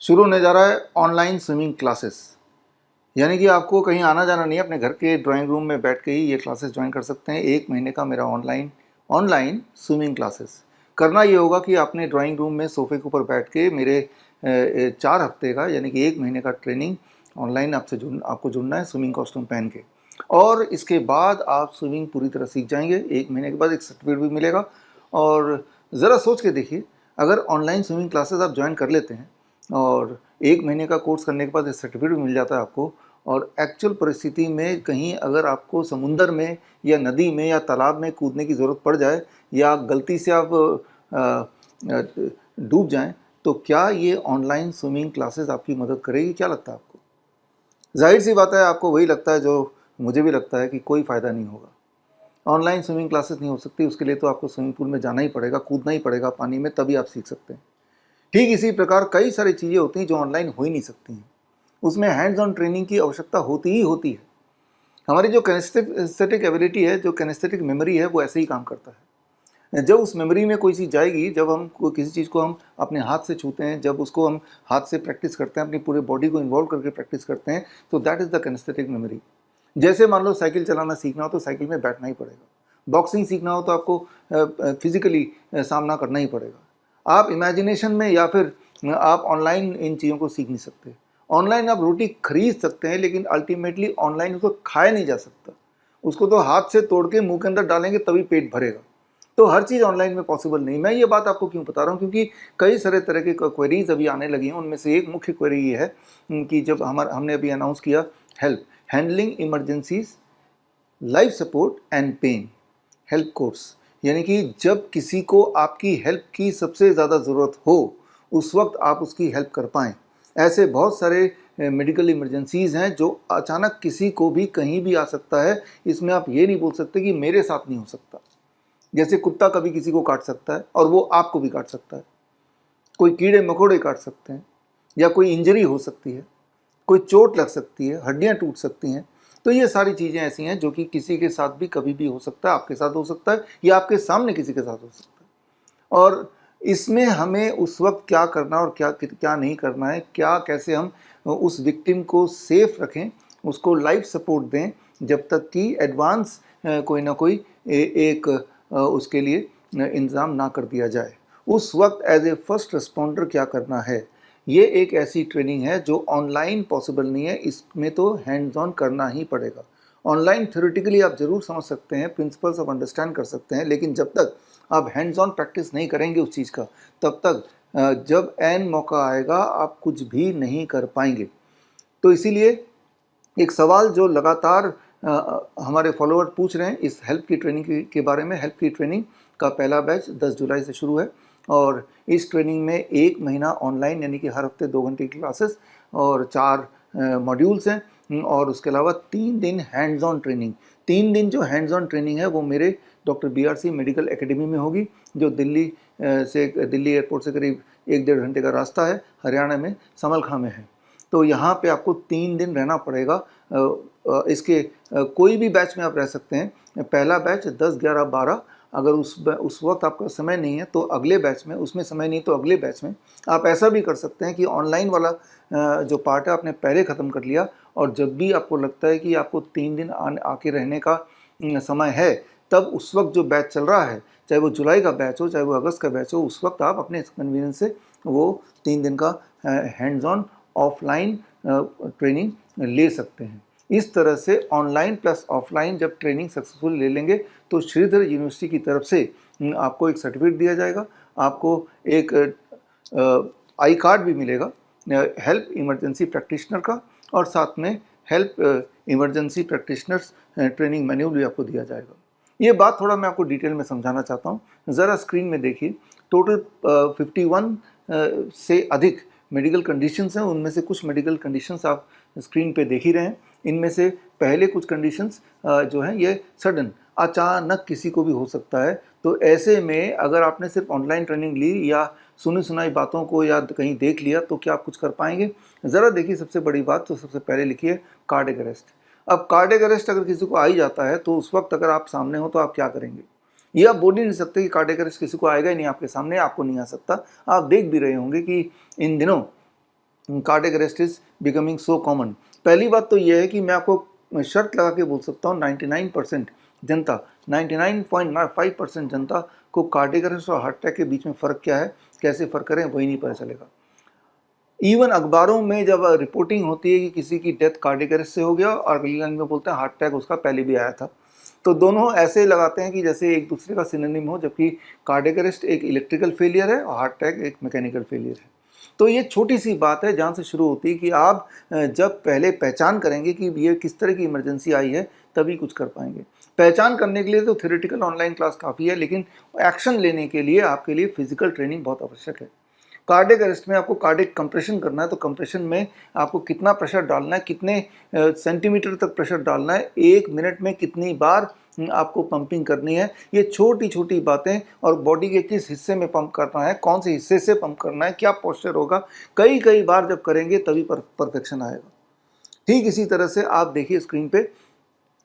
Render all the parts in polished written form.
शुरू होने जा रहा है ऑनलाइन स्विमिंग क्लासेस। यानी कि आपको कहीं आना जाना नहीं है, अपने घर के ड्राइंग रूम में बैठ के ही ये क्लासेस ज्वाइन कर सकते हैं। 1 महीने का मेरा ऑनलाइन स्विमिंग क्लासेस। करना ये होगा कि आपने ड्राइंग रूम में सोफे के ऊपर बैठ के मेरे 4 हफ्ते का यानी कि 1 महीने का ट्रेनिंग ऑनलाइन आपको जुड़ना है स्विमिंग कॉस्ट्यूम पहन के। और इसके बाद आप स्विमिंग पूरी तरह सीख जाएंगे। 1 महीने के बाद एक सर्टिफिकेट भी मिलेगा। और ज़रा सोच के देखिए, अगर ऑनलाइन स्विमिंग क्लासेस आप ज्वाइन कर लेते हैं और 1 महीने का कोर्स करने के बाद एक सर्टिफिकेट भी मिल जाता है आपको, और एक्चुअल परिस्थिति में कहीं अगर आपको समुंदर में या नदी में या तालाब में कूदने की ज़रूरत पड़ जाए या गलती से आप डूब जाएं, तो क्या ये ऑनलाइन स्विमिंग क्लासेस आपकी मदद करेगी? क्या लगता है आपको? जाहिर सी बात है, आपको वही लगता है जो मुझे भी लगता है कि कोई फ़ायदा नहीं होगा। ऑनलाइन स्विमिंग क्लासेस नहीं हो सकती, उसके लिए तो आपको स्विमिंग पूल में जाना ही पड़ेगा, कूदना ही पड़ेगा पानी में, तभी आप सीख सकते हैं। ठीक इसी प्रकार कई सारी चीज़ें होती हैं जो ऑनलाइन हो ही नहीं सकती हैं। उसमें हैंड्स ऑन ट्रेनिंग की आवश्यकता होती ही होती है। हमारी जो कैनेस्थेटिक एबिलिटी है, जो कैनेस्थेटिक मेमोरी है, वो ऐसे ही काम करता है। जब उस मेमोरी में कोई चीज़ जाएगी, जब हम किसी चीज़ को हम अपने हाथ से छूते हैं, जब उसको हम हाथ से प्रैक्टिस करते हैं, अपनी पूरे बॉडी को इन्वॉल्व करके प्रैक्टिस करते हैं, तो that is the kinaesthetic memory. जैसे मान लो साइकिल चलाना सीखना हो तो साइकिल में बैठना ही पड़ेगा। बॉक्सिंग सीखना हो तो आपको फिजिकली सामना करना ही पड़ेगा। आप इमेजिनेशन में या फिर आप ऑनलाइन इन चीज़ों को सीख नहीं सकते। ऑनलाइन आप रोटी खरीद सकते हैं, लेकिन अल्टीमेटली ऑनलाइन उसको खाया नहीं जा सकता। उसको तो हाथ से तोड़ के मुंह के अंदर डालेंगे तभी पेट भरेगा। तो हर चीज़ ऑनलाइन में पॉसिबल नहीं। मैं ये बात आपको क्यों बता रहा हूँ, क्योंकि कई सारे तरह की क्वेरीज अभी आने लगी हैं। उनमें से एक मुख्य क्वेरी ये है कि जब हमने अभी अनाउंस किया help handling emergencies, life support and pain help course, यानी कि जब किसी को आपकी हेल्प की सबसे ज़्यादा ज़रूरत हो, उस वक्त आप उसकी हेल्प कर पाएँ। ऐसे बहुत सारे मेडिकल इमरजेंसीज़ हैं जो अचानक किसी को भी कहीं भी आ सकता है। इसमें आप ये नहीं बोल सकते कि मेरे साथ नहीं हो सकता। जैसे कुत्ता कभी किसी को काट सकता है और वो आपको भी काट सकता है, कोई कीड़े मकोड़े काट सकते हैं, या कोई इंजरी हो सकती है, कोई चोट लग सकती है, हड्डियां टूट सकती हैं। तो ये सारी चीज़ें ऐसी हैं जो कि किसी के साथ भी कभी भी हो सकता है। आपके साथ हो सकता है या आपके सामने किसी के साथ हो सकता है। और इसमें हमें उस वक्त क्या करना और क्या क्या नहीं करना है, क्या कैसे हम उस विक्टिम को सेफ रखें, उसको लाइफ सपोर्ट दें, जब तक कि एडवांस कोई ना कोई एक उसके लिए इंतज़ाम ना कर दिया जाए। उस वक्त एज ए फर्स्ट रिस्पॉन्डर क्या करना है, ये एक ऐसी ट्रेनिंग है जो ऑनलाइन पॉसिबल नहीं है। इसमें तो हैंड्स ऑन करना ही पड़ेगा। ऑनलाइन थ्योरेटिकली आप ज़रूर समझ सकते हैं, प्रिंसिपल्स आप अंडरस्टैंड कर सकते हैं, लेकिन जब तक आप हैंड्स ऑन प्रैक्टिस नहीं करेंगे उस चीज़ का, तब तक जब एन मौका आएगा आप कुछ भी नहीं कर पाएंगे। तो इसीलिए एक सवाल जो लगातार हमारे फॉलोअर पूछ रहे हैं इस हेल्प की ट्रेनिंग के बारे में। हेल्प की ट्रेनिंग का पहला बैच 10 जुलाई से शुरू है, और इस ट्रेनिंग में 1 महीना ऑनलाइन यानी कि हर हफ्ते 2 घंटे की क्लासेस और 4 मॉड्यूल्स हैं, और उसके अलावा 3 दिन हैंड्स ऑन ट्रेनिंग। 3 दिन जो हैंड्स ऑन ट्रेनिंग है वो मेरे डॉक्टर BRC मेडिकल एकेडमी में होगी, जो दिल्ली एयरपोर्ट से करीब 1-1.5 घंटे का रास्ता है, हरियाणा में समलखा में है। तो यहाँ पे आपको 3 दिन रहना पड़ेगा। इसके कोई भी बैच में आप रह सकते हैं। पहला बैच 10, 11, 12, अगर उस वक्त आपका समय नहीं है तो अगले बैच में, उसमें समय नहीं तो अगले बैच में आप ऐसा भी कर सकते हैं कि ऑनलाइन वाला जो पार्ट है आपने पहले ख़त्म कर लिया, और जब भी आपको लगता है कि आपको 3 दिन आके रहने का समय है, तब उस वक्त जो बैच चल रहा है, चाहे वो जुलाई का बैच हो, चाहे वो अगस्त का बैच हो, उस वक्त आप अपने कन्वीनियंस से वो 3 दिन का हैंड्स ऑन ऑफलाइन ट्रेनिंग ले सकते हैं। इस तरह से ऑनलाइन प्लस ऑफलाइन जब ट्रेनिंग सक्सेसफुल ले लेंगे तो श्रीधर यूनिवर्सिटी की तरफ से आपको एक सर्टिफिकेट दिया जाएगा, आपको एक आई कार्ड भी मिलेगा हेल्प इमरजेंसी प्रैक्टिशनर का, और साथ में help emergency practitioners training manual भी आपको दिया जाएगा। ये बात थोड़ा मैं आपको डिटेल में समझाना चाहता हूँ। ज़रा स्क्रीन में देखिए, टोटल 51 से अधिक मेडिकल कंडीशंस हैं। उनमें से कुछ मेडिकल कंडीशंस आप स्क्रीन पे देख ही रहे हैं। इनमें से पहले कुछ कंडीशंस जो हैं ये सडन, अचानक किसी को भी हो सकता है। तो ऐसे में अगर आपने सिर्फ ऑनलाइन ट्रेनिंग ली या सुनी सुनाई बातों को या कहीं देख लिया तो क्या आप कुछ कर पाएंगे? ज़रा देखिए, सबसे बड़ी बात तो सबसे पहले लिखिए कार्डियक अरेस्ट। अब कार्डियक अरेस्ट अगर किसी को आ ही जाता है तो उस वक्त अगर आप सामने हो तो आप क्या करेंगे? ये आप बोल ही नहीं सकते कि कार्डियक अरेस्ट किसी को आएगा ही नहीं आपके सामने, आपको नहीं आ सकता। आप देख भी रहे होंगे कि इन दिनों cardiac arrest is becoming so common. पहली बात तो यह है कि मैं आपको शर्त लगा के बोल सकता हूँ 99% जनता, 99.5% जनता को कार्डियक अरेस्ट और हार्ट अटैक के बीच में फ़र्क क्या है, कैसे फ़र्क करें, वही नहीं पता चलेगा। इवन अखबारों में जब रिपोर्टिंग होती है कि किसी की डेथ कार्डियक अरेस्ट से हो गया और अगली लाइन में बोलते हैं हार्ट अटैक उसका पहले भी आया था, तो दोनों ऐसे लगाते हैं कि जैसे एक दूसरे का सिनोनिम हो, जबकि कार्डियक अरेस्ट एक इलेक्ट्रिकल फेलियर है और हार्ट अटैक एक मैकेनिकल फेलियर है। तो ये छोटी सी बात है जहाँ से शुरू होती है कि आप जब पहले पहचान करेंगे कि ये किस तरह की इमरजेंसी आई है तभी कुछ कर पाएंगे। पहचान करने के लिए तो थ्योरेटिकल ऑनलाइन क्लास काफ़ी है, लेकिन एक्शन लेने के लिए आपके लिए फिजिकल ट्रेनिंग बहुत आवश्यक है। कार्डियक अरेस्ट में आपको कार्डियक कंप्रेशन करना है, तो कंप्रेशन में आपको कितना प्रेशर डालना है, कितने सेंटीमीटर तक प्रेशर डालना है, 1 मिनट में कितनी बार आपको पंपिंग करनी है, ये छोटी छोटी बातें, और बॉडी के किस हिस्से में पंप करना है, कौन से हिस्से से पंप करना है, क्या पोस्चर होगा, कई बार जब करेंगे तभी परफेक्शन आएगा। ठीक इसी तरह से आप देखिए स्क्रीन पे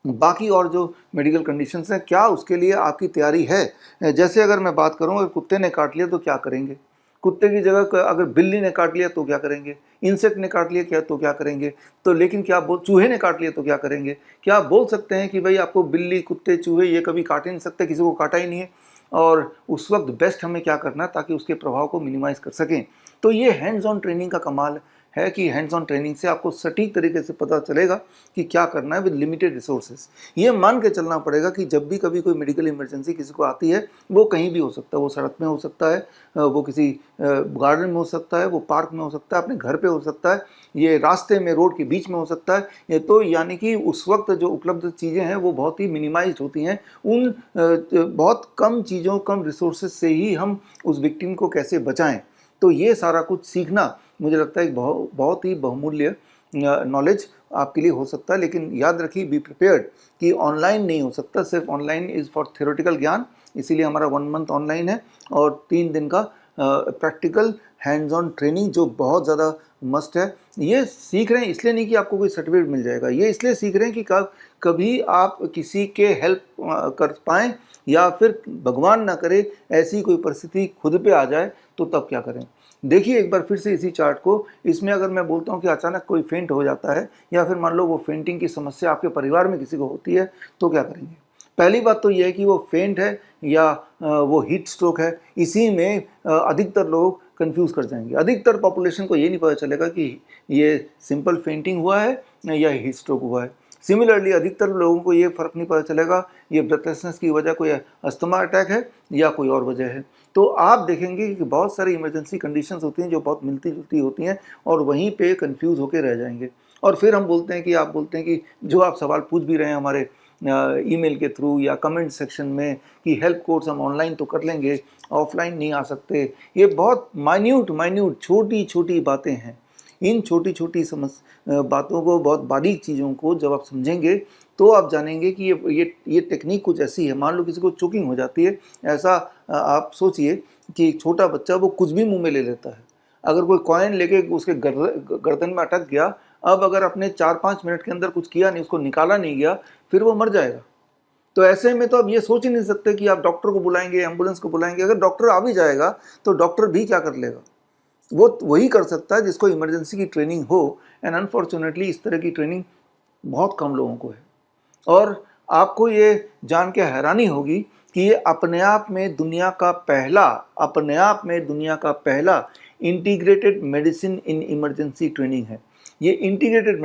बाकी और जो मेडिकल कंडीशंस हैं, क्या उसके लिए आपकी तैयारी है। जैसे अगर मैं बात करूं, अगर कुत्ते ने काट लिया तो क्या करेंगे, कुत्ते की जगह अगर बिल्ली ने काट लिया तो क्या करेंगे, इंसेक्ट ने काट लिया क्या तो क्या करेंगे, तो लेकिन क्या बोल चूहे ने काट लिया तो क्या करेंगे, क्या आप बोल सकते हैं कि भाई आपको बिल्ली कुत्ते चूहे ये कभी काट ही नहीं सकते, किसी को काटा ही नहीं है, और उस वक्त बेस्ट हमें क्या करना है ताकि उसके प्रभाव को मिनिमाइज कर सकें। तो ये हैंड्स ऑन ट्रेनिंग का कमाल है कि हैंड्स ऑन ट्रेनिंग से आपको सटीक तरीके से पता चलेगा कि क्या करना है विद लिमिटेड रिसोर्सेज। ये मान के चलना पड़ेगा कि जब भी कभी कोई मेडिकल इमरजेंसी किसी को आती है, वो कहीं भी हो सकता है, वो सड़क में हो सकता है, वो किसी गार्डन में हो सकता है, वो पार्क में हो सकता है, अपने घर पे हो सकता है, ये रास्ते में रोड के बीच में हो सकता है, ये तो यानी कि उस वक्त जो उपलब्ध चीज़ें हैं वो बहुत ही मिनिमाइज्ड होती हैं। उन बहुत कम चीज़ों, कम रिसोर्सेज से ही हम उस विक्टिम को कैसे बचाएं, तो ये सारा कुछ सीखना मुझे लगता है एक बहुत ही बहुमूल्य नॉलेज आपके लिए हो सकता है। लेकिन याद रखिए, बी प्रिपेयर्ड कि ऑनलाइन नहीं हो सकता, सिर्फ ऑनलाइन इज़ फॉर थ्योरेटिकल ज्ञान, इसीलिए हमारा 1 मंथ ऑनलाइन है और 3 दिन का प्रैक्टिकल हैंड्स ऑन ट्रेनिंग जो बहुत ज़्यादा मस्ट है। ये सीख रहे हैं इसलिए नहीं कि आपको कोई सर्टिफिकेट मिल जाएगा, ये इसलिए सीख रहे हैं कि कभी आप किसी के हेल्प कर पाएँ, या फिर भगवान ना करे ऐसी कोई परिस्थिति खुद पे आ जाए तो तब क्या करें। देखिए एक बार फिर से इसी चार्ट को, इसमें अगर मैं बोलता हूँ कि अचानक कोई फेंट हो जाता है, या फिर मान लो वो फेंटिंग की समस्या आपके परिवार में किसी को होती है, तो क्या करेंगे। पहली बात तो ये है कि वो फेंट है या वो हीट स्ट्रोक है, इसी में अधिकतर लोग कंफ्यूज कर जाएंगे। अधिकतर पॉपुलेशन को ये नहीं पता चलेगा कि ये सिंपल फेंटिंग हुआ है या हीट स्ट्रोक हुआ है। सिमिलरली अधिकतर लोगों को ये फ़र्क नहीं पता चलेगा ये ब्रेथलेसनेस की वजह कोई अस्थमा अटैक है या कोई और वजह है। तो आप देखेंगे कि बहुत सारी इमरजेंसी कंडीशंस होती हैं जो बहुत मिलती जुलती होती हैं, और वहीं पे कंफ्यूज होकर रह जाएंगे। और फिर हम बोलते हैं कि आप बोलते हैं कि जो आप सवाल पूछ भी रहे हैं हमारे ईमेल के थ्रू या कमेंट सेक्शन में कि हेल्प कोर्स हम ऑनलाइन तो कर लेंगे, ऑफलाइन नहीं आ सकते, ये बहुत माइन्यूट छोटी छोटी बातें हैं। इन छोटी छोटी बातों को, बहुत बारीक चीज़ों को जब आप समझेंगे तो आप जानेंगे कि ये टेक्निक कुछ ऐसी है। मान लो किसी को चोकिंग हो जाती है, ऐसा आप सोचिए कि एक छोटा बच्चा वो कुछ भी मुंह में ले लेता है, अगर कोई कॉइन लेके उसके गर्दन में अटक गया, अब अगर अपने 4-5 मिनट के अंदर कुछ किया नहीं, उसको निकाला नहीं गया, फिर वो मर जाएगा। तो ऐसे में तो आप ये सोच ही नहीं सकते कि आप डॉक्टर को बुलाएंगे, एम्बुलेंस को बुलाएंगे। अगर डॉक्टर आ भी जाएगा तो डॉक्टर भी क्या कर लेगा, वो वही कर सकता है जिसको इमरजेंसी की ट्रेनिंग हो। एंड अनफॉर्चुनेटली इस तरह की ट्रेनिंग बहुत कम लोगों को है। और आपको ये जान के हैरानी होगी कि ये अपने आप में दुनिया का पहला integrated medicine in emergency training है। ये इंटीग्रेटेड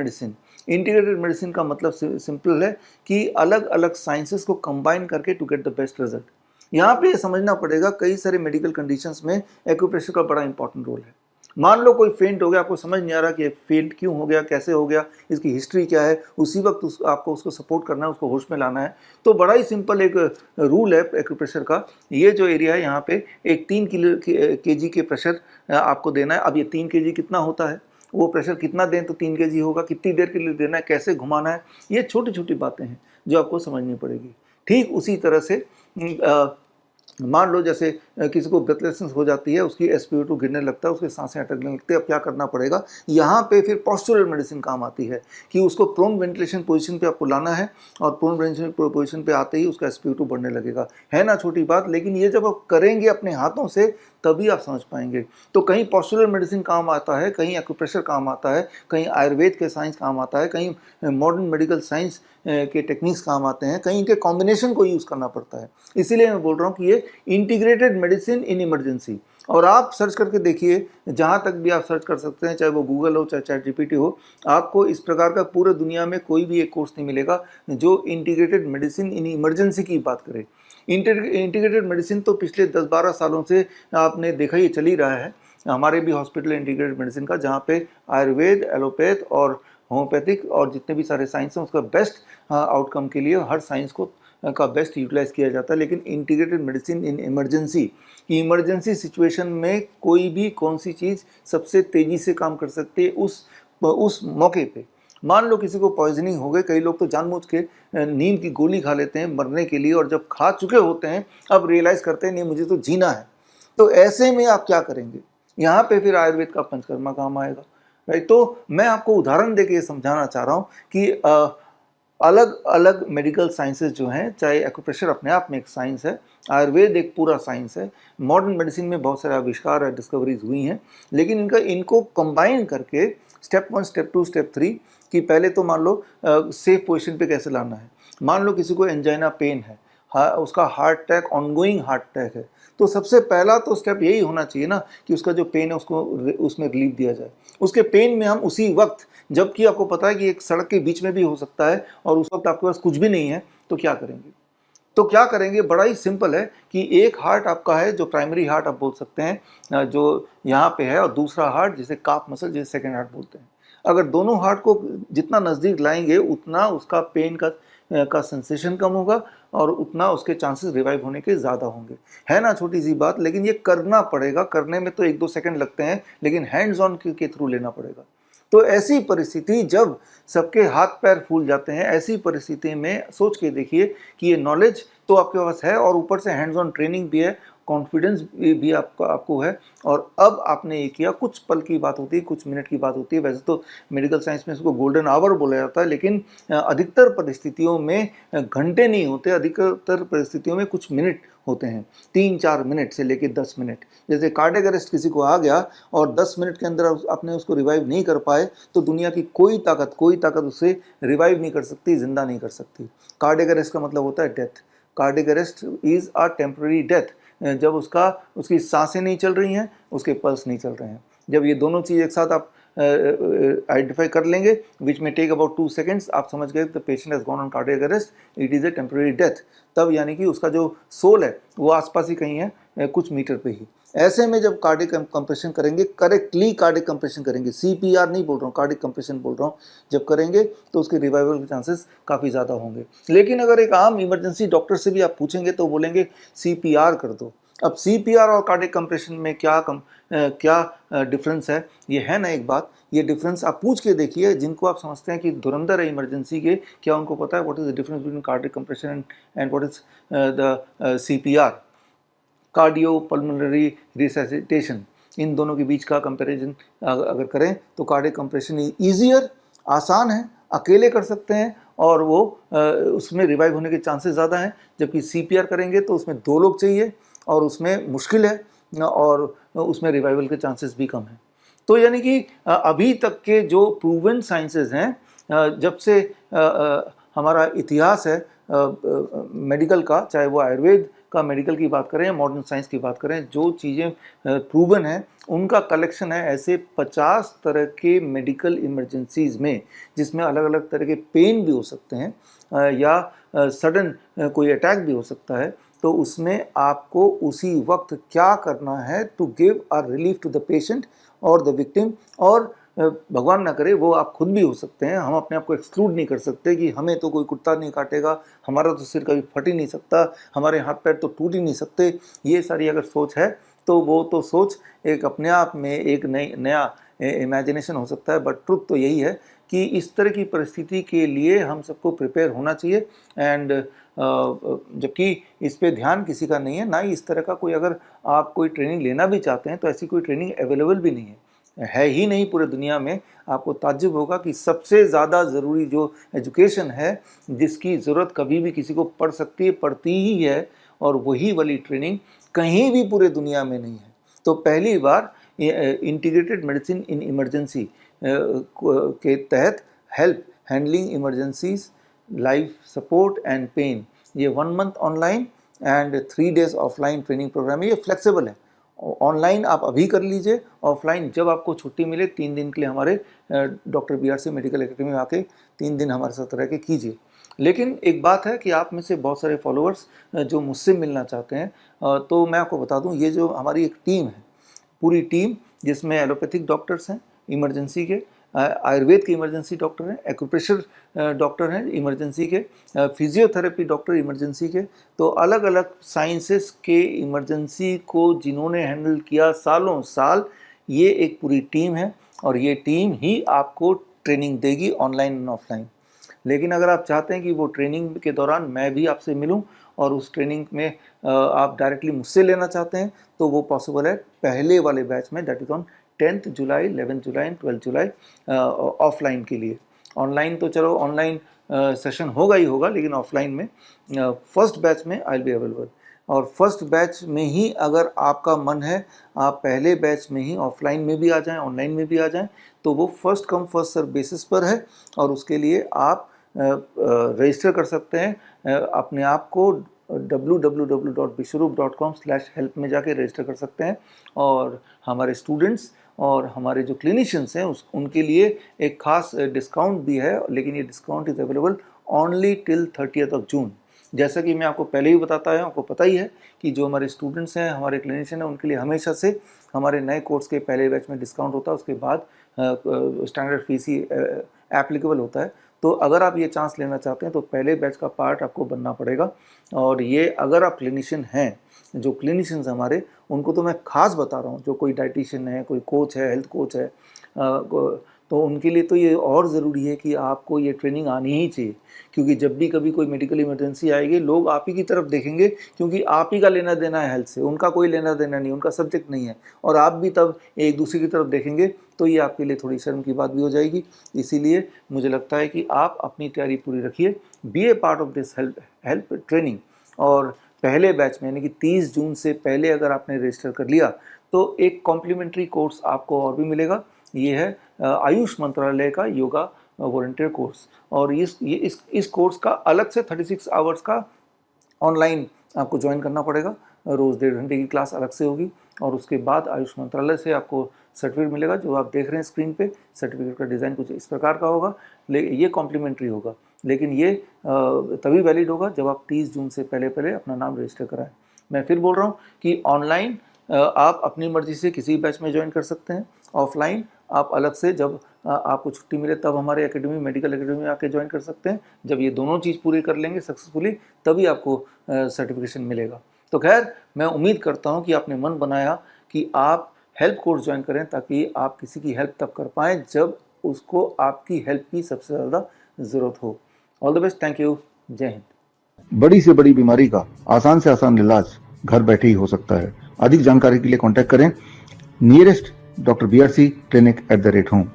मेडिसिन का मतलब सिंपल है कि अलग अलग साइंसेस को कंबाइन करके to get the best result. यहाँ पे समझना पड़ेगा, कई सारे मेडिकल कंडीशंस में एक्यूप्रेशर का बड़ा इंपॉर्टेंट रोल है। मान लो कोई फेंट हो गया, आपको समझ नहीं आ रहा कि फेंट क्यों हो गया, कैसे हो गया, इसकी हिस्ट्री क्या है, उसी वक्त आपको उसको सपोर्ट करना है, उसको होश में लाना है। तो बड़ा ही सिंपल एक रूल है एक्यूप्रेशर का। ये जो एरिया है यहाँ पे एक 3 kg के प्रेशर आपको देना है। अब ये 3 kg कितना होता है, वो प्रेशर कितना दें तो 3 kg होगा, कितनी देर के लिए देना है, कैसे घुमाना है, ये छोटी छोटी बातें हैं जो आपको समझनी पड़ेगी। ठीक उसी तरह से मान लो जैसे किसी को ब्रेथलेसनेस हो जाती है, उसकी SpO2 गिरने लगता है, उसके सांसें अटकने लगती है, अब क्या करना पड़ेगा। यहाँ पे फिर पॉस्चरल मेडिसिन काम आती है कि उसको प्रोन वेंटिलेशन पोजीशन पे आपको लाना है, और प्रोन वेंटिलेशन पोजीशन पे आते ही उसका SpO2 बढ़ने लगेगा। है ना छोटी बात, लेकिन ये जब आप करेंगे अपने हाथों से तभी आप समझ पाएंगे। तो कहीं पॉस्चरल मेडिसिन काम आता है, कहीं एक्यूप्रेशर काम आता है, कहीं आयुर्वेद के साइंस काम आता है, कहीं मॉडर्न मेडिकल साइंस के टेक्निक्स काम आते हैं, कहीं इनके कॉम्बिनेशन को यूज़ करना पड़ता है। इसीलिए मैं बोल रहा हूँ कि ये इंटीग्रेटेड मेडिसिन इन इमरजेंसी। और आप सर्च करके देखिए, जहाँ तक भी आप सर्च कर सकते हैं, चाहे वो गूगल हो चाहे ChatGPT हो, आपको इस प्रकार का पूरे दुनिया में कोई भी एक कोर्स नहीं मिलेगा जो इंटीग्रेटेड मेडिसिन इन इमरजेंसी की बात करे। इंटीग्रेटेड मेडिसिन तो पिछले 10-12 सालों से आपने देखा ही चल ही रहा है। हमारे भी हॉस्पिटल इंटीग्रेटेड मेडिसिन का, जहाँ पे आयुर्वेद, एलोपैथ और होम्योपैथिक और जितने भी सारे साइंस हैं उसका बेस्ट आउटकम के लिए हर साइंस को का बेस्ट यूटिलाइज किया जाता है। लेकिन integrated medicine in emergency situation में कोई भी कौन सी चीज़ सबसे तेज़ी से काम कर सकती है उस मौके पे। मान लो किसी को पॉइजनिंग हो गई, कई लोग तो जानबूझ के नींद की गोली खा लेते हैं मरने के लिए, और जब खा चुके होते हैं अब रियलाइज़ करते हैं नहीं मुझे तो जीना है। तो ऐसे में आप क्या करेंगे? यहाँ पे फिर आयुर्वेद का पंचकर्मा काम आएगा, राइट। तो मैं आपको उदाहरण देके ये समझाना चाह रहा हूँ कि अलग अलग मेडिकल साइंसेज जो हैं, चाहे एक्यूप्रेशर अपने आप में एक साइंस है, आयुर्वेद एक पूरा साइंस है, मॉडर्न मेडिसिन में बहुत सारे आविष्कार और डिस्कवरीज हुई हैं, लेकिन इनको कंबाइन करके स्टेप 1, स्टेप 2, स्टेप 3 कि पहले तो मान लो सेफ पोजीशन पे कैसे लाना है। मान लो किसी को एंजाइना पेन है, उसका heart attack, ongoing heart attack है, तो सबसे पहला तो स्टेप यही होना चाहिए ना कि उसका जो पेन है उसको उसमें रिलीफ दिया जाए। उसके पेन में हम उसी वक्त, जबकि आपको पता है कि एक सड़क के बीच में भी हो सकता है और उस वक्त आपके पास कुछ भी नहीं है, तो क्या करेंगे? तो क्या करेंगे? बड़ा ही सिंपल है कि एक हार्ट आपका है जो प्राइमरी हार्ट आप बोल सकते हैं, जो यहाँ पे है, और दूसरा हार्ट जिसे काफ मसल, जिसे सेकेंड हार्ट बोलते हैं। अगर दोनों हार्ट को जितना नज़दीक लाएंगे उतना उसका पेन का सेंसेशन कम होगा और उतना उसके चांसेस रिवाइव होने के ज़्यादा होंगे। है ना छोटी सी बात, लेकिन ये करना पड़ेगा। करने में तो 1-2 सेकंड लगते हैं, लेकिन हैंड्स ऑन के थ्रू लेना पड़ेगा। तो ऐसी परिस्थिति जब सबके हाथ पैर फूल जाते हैं, ऐसी परिस्थिति में सोच के देखिए कि ये नॉलेज तो आपके पास है और ऊपर से हैंड्स ऑन ट्रेनिंग भी है, कॉन्फिडेंस भी आपको है, और अब आपने ये किया। कुछ पल की बात होती है, कुछ मिनट की बात होती है। वैसे तो मेडिकल साइंस में इसको गोल्डन आवर बोला जाता है, लेकिन अधिकतर परिस्थितियों में घंटे नहीं होते, अधिकतर परिस्थितियों में कुछ मिनट होते हैं, 3-4 मिनट से लेकर 10 मिनट। जैसे कार्डियक अरेस्ट किसी को आ गया और 10 मिनट के अंदर आपने उसको रिवाइव नहीं कर पाए, तो दुनिया की कोई ताकत उसे रिवाइव नहीं कर सकती, जिंदा नहीं कर सकती। कार्डियक अरेस्ट का मतलब होता है death. Cardiac arrest is a temporary death. जब उसकी सांसें नहीं चल रही हैं, उसके पल्स नहीं चल रहे हैं, जब ये दोनों चीज़ एक साथ आप आइडेंटिफाई कर लेंगे, विच में टेक अबाउट 2 सेकेंड्स, आप समझ गए the patient has gone on cardiac arrest, it is a temporary death. तब यानी कि उसका जो सोल है वो आसपास ही कहीं है, कुछ मीटर पे ही। ऐसे में जब कार्डियक कंप्रेशन करेंगे, करेक्टली कार्डियक कंप्रेशन करेंगे, CPR नहीं बोल रहा हूँ, कार्डियक कंप्रेशन बोल रहा हूँ, जब करेंगे तो उसके रिवाइवल के चांसेस काफ़ी ज़्यादा होंगे। लेकिन अगर एक आम इमरजेंसी डॉक्टर से भी आप पूछेंगे तो बोलेंगे CPR कर दो। अब CPR और कार्डियक कंप्रेशन में क्या डिफरेंस है? ये है ना एक बात, ये डिफरेंस आप पूछ के देखिए जिनको आप समझते हैं कि धुरंधर है इमरजेंसी के, क्या उनको पता है what is the difference between cardiac compression and what is the CPR, cardio pulmonary resuscitation. इन दोनों के बीच का कंपैरिजन अगर करें तो कार्डियक कंप्रेशन ईजियर, आसान है, अकेले कर सकते हैं और वो उसमें रिवाइव होने के चांसेस ज़्यादा हैं। जबकि CPR करेंगे तो उसमें 2 लोग चाहिए और उसमें मुश्किल है और उसमें रिवाइवल के चांसेस भी कम हैं। तो यानी कि अभी तक के जो प्रूवन साइंसेज हैं, जब से हमारा इतिहास है मेडिकल का, चाहे वो आयुर्वेद का मेडिकल की बात करें या मॉडर्न साइंस की बात करें, जो चीज़ें प्रूवन हैं उनका कलेक्शन है ऐसे 50 तरह के मेडिकल इमरजेंसीज़ में, जिसमें अलग अलग तरह के पेन भी हो सकते हैं या सडन कोई अटैक भी हो सकता है। तो उसमें आपको उसी वक्त क्या करना है to give a relief to the patient और द विक्टिम, और भगवान ना करे वो आप खुद भी हो सकते हैं। हम अपने आप को एक्सक्लूड नहीं कर सकते कि हमें तो कोई कुत्ता नहीं काटेगा, हमारा तो सिर कभी फट ही नहीं सकता, हमारे हाथ पैर तो टूट ही नहीं सकते। ये सारी अगर सोच है तो वो तो सोच एक अपने आप में एक नया इमेजिनेशन हो सकता है, बट ट्रुथ तो यही है कि इस तरह की परिस्थिति के लिए हम सबको प्रिपेयर होना चाहिए। एंड जबकि इस पे ध्यान किसी का नहीं है, ना ही इस तरह का कोई, अगर आप कोई ट्रेनिंग लेना भी चाहते हैं तो ऐसी कोई ट्रेनिंग अवेलेबल भी नहीं है ही नहीं पूरे दुनिया में। आपको ताज्जुब होगा कि सबसे ज़्यादा ज़रूरी जो एजुकेशन है, जिसकी ज़रूरत कभी भी किसी को पड़ सकती है, पड़ती ही है, और वही वाली ट्रेनिंग कहीं भी पूरे दुनिया में नहीं है। तो पहली बार इंटीग्रेटेड मेडिसिन इन इमरजेंसी के तहत help handling emergencies, life support and pain, ये 1 month online and 3 days offline training programme है। ये फ्लेक्सिबल है, ऑनलाइन आप अभी कर लीजिए, ऑफलाइन जब आपको छुट्टी मिले 3 दिन के लिए हमारे डॉक्टर BRC मेडिकल एकेडमी में आके 3 दिन हमारे साथ रह के कीजिए। लेकिन एक बात है कि आप में से बहुत सारे फॉलोअर्स जो मुझसे मिलना चाहते हैं, तो मैं आपको बता दूं, ये जो हमारी एक टीम है, पूरी टीम जिसमें एलोपैथिक डॉक्टर्स हैं इमरजेंसी के, आयुर्वेद के इमरजेंसी डॉक्टर हैं, एक्यूप्रेशर डॉक्टर हैं इमरजेंसी के, फिजियोथेरेपी डॉक्टर इमरजेंसी के, तो अलग अलग साइंसेस के इमरजेंसी को जिन्होंने हैंडल किया सालों साल, ये एक पूरी टीम है और ये टीम ही आपको ट्रेनिंग देगी ऑनलाइन एंड ऑफलाइन। लेकिन अगर आप चाहते हैं कि वो ट्रेनिंग के दौरान मैं भी आपसे मिलूं और उस ट्रेनिंग में आप डायरेक्टली मुझसे लेना चाहते हैं, तो वो पॉसिबल है पहले वाले बैच में, that is on 10th July, 11th July and 12th July offline के लिए। ऑनलाइन तो चलो ऑनलाइन सेशन होगा ही होगा, लेकिन ऑफलाइन में फर्स्ट बैच में आई विल बी अवेलेबल। और फर्स्ट बैच में ही अगर आपका मन है आप पहले बैच में ही ऑफलाइन में भी आ जाएं, ऑनलाइन में भी आ जाएं, तो वो first come first serve basis पर है और उसके लिए आप रजिस्टर कर सकते हैं अपने आप को www.bishwarup.com/help में जाके रजिस्टर कर सकते हैं। और हमारे स्टूडेंट्स और हमारे जो क्लिनिशियंस हैं उनके लिए एक खास डिस्काउंट भी है, लेकिन ये discount is available only till 30th जून। जैसा कि मैं आपको पहले ही बताता है, आपको पता ही है कि जो हमारे स्टूडेंट्स हैं, हमारे क्लिनिशियन हैं, उनके लिए हमेशा से हमारे नए कोर्स के पहले बैच में डिस्काउंट होता है, उसके बाद स्टैंडर्ड फीस ही एप्लीकेबल होता है। तो अगर आप ये चांस लेना चाहते हैं तो पहले बैच का पार्ट आपको बनना पड़ेगा। और ये अगर आप क्लिनिशियन हैं, जो क्लिनिशियंस हमारे, उनको तो मैं खास बता रहा हूँ, जो कोई डाइटिशियन है, कोई कोच है, हेल्थ कोच है, तो उनके लिए तो ये और ज़रूरी है कि आपको ये ट्रेनिंग आनी ही चाहिए, क्योंकि जब भी कभी कोई मेडिकल इमरजेंसी आएगी लोग आप ही की तरफ देखेंगे, क्योंकि आप ही का लेना देना है हेल्थ से, उनका कोई लेना देना नहीं, उनका सब्जेक्ट नहीं है, और आप भी तब एक दूसरे की तरफ देखेंगे तो ये आपके लिए थोड़ी शर्म की बात भी हो जाएगी। इसीलिए मुझे लगता है कि आप अपनी तैयारी पूरी रखिए, be a part of this help training. और पहले बैच में यानी कि 30 जून से पहले अगर आपने रजिस्टर कर लिया तो एक कॉम्प्लीमेंट्री कोर्स आपको और भी मिलेगा। ये है आयुष मंत्रालय का योगा वॉलंटियर कोर्स, और इस कोर्स का अलग से 36 आवर्स का ऑनलाइन आपको ज्वाइन करना पड़ेगा, रोज़ 1.5 घंटे की क्लास अलग से होगी। और उसके बाद आयुष मंत्रालय से आपको सर्टिफिकेट मिलेगा, जो आप देख रहे हैं स्क्रीन पे। सर्टिफिकेट का डिज़ाइन कुछ इस प्रकार का होगा, ये कॉम्प्लीमेंट्री होगा, लेकिन ये तभी वैलिड होगा जब आप 30 जून से पहले अपना नाम रजिस्टर कराएं। मैं फिर बोल रहा हूँ कि ऑनलाइन आप अपनी मर्ज़ी से किसी बैच में ज्वाइन कर सकते हैं, ऑफलाइन आप अलग से जब आपको छुट्टी मिले तब हमारे एकेडमी, मेडिकल एकेडमी में आके ज्वाइन कर सकते हैं। जब ये दोनों चीज़ पूरी कर लेंगे सक्सेसफुली, तभी आपको सर्टिफिकेशन मिलेगा। तो खैर, मैं उम्मीद करता हूँ कि आपने मन बनाया कि आप हेल्प कोर्स ज्वाइन करें, ताकि आप किसी की हेल्प तब कर पाएँ जब उसको आपकी हेल्प की सबसे ज़्यादा ज़रूरत हो। All the best, thank you, जय हिंद। बड़ी से बड़ी बीमारी का आसान से आसान इलाज घर बैठे ही हो सकता है। अधिक जानकारी के लिए कांटेक्ट करें nearest doctor BRC clinic @home।